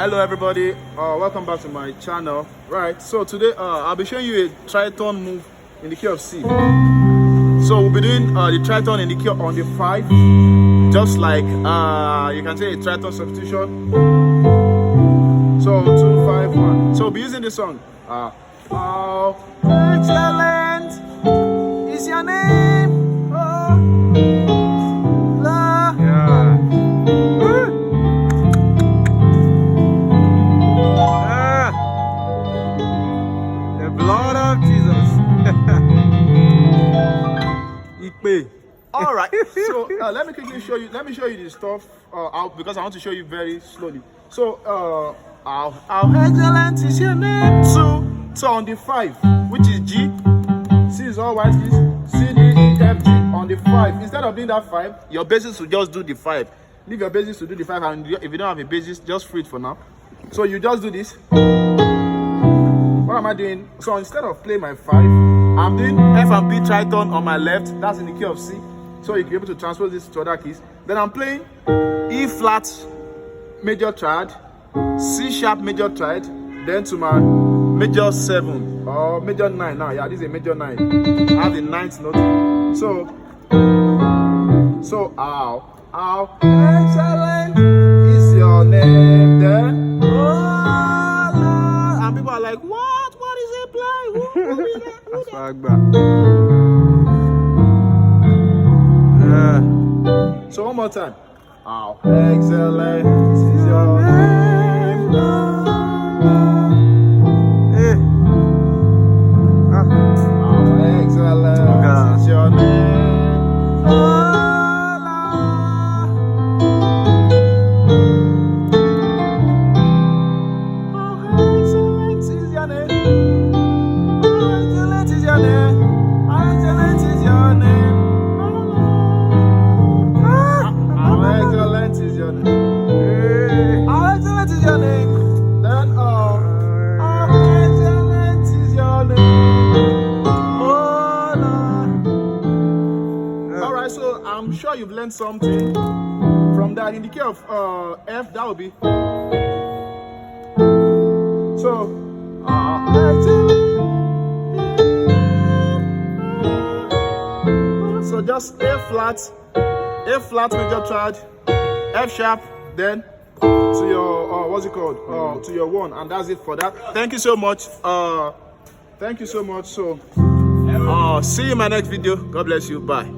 Hello everybody, welcome back to my channel. Right, so today I'll be showing you a tritone move in the key of C. So we'll be doing the tritone in the key on the 5, just like you can say a tritone substitution. So 2, 5, 1. So we'll be using this song. How excellent is your name, oh Lord. Yeah. The blood of Jesus. All right. So let me quickly show you. Let me show you the stuff out because I want to show you very slowly. So how excellent is your name? So on the 5, which is G, C is all white keys, C, D, E, F, G on the 5. Instead of doing that 5, your basis will just do the 5. Leave your basis to do the 5, and if you don't have a basis, just free it for now. So you just do this. What am I doing? So instead of playing my 5, I'm doing F and B tritone on my left. That's in the key of C. So you can be able to transpose this to other keys. Then I'm playing E flat major triad, C sharp major triad, then to my major 7 or major 9 now. Yeah, this is a major 9. I have the 9th note. So how excellent is your name then? Oh Lord. And people are like, what? What is it playing? That's what I got. So one more time. How excellent is your name, Lord. How excellent is your name, oh Lord. How excellent is your name. How excellent is your name. How excellent is your name. How excellent is your name. How excellent is your name. Then how excellent is your name. Oh Lord. Alright, so I'm sure you've learned something from that. In the key of F, that will be. So so just A flat major triad, F sharp, then to your what's it called? To your 1, and that's it for that. Thank you so much. Thank you so much. So see you in my next video. God bless you. Bye.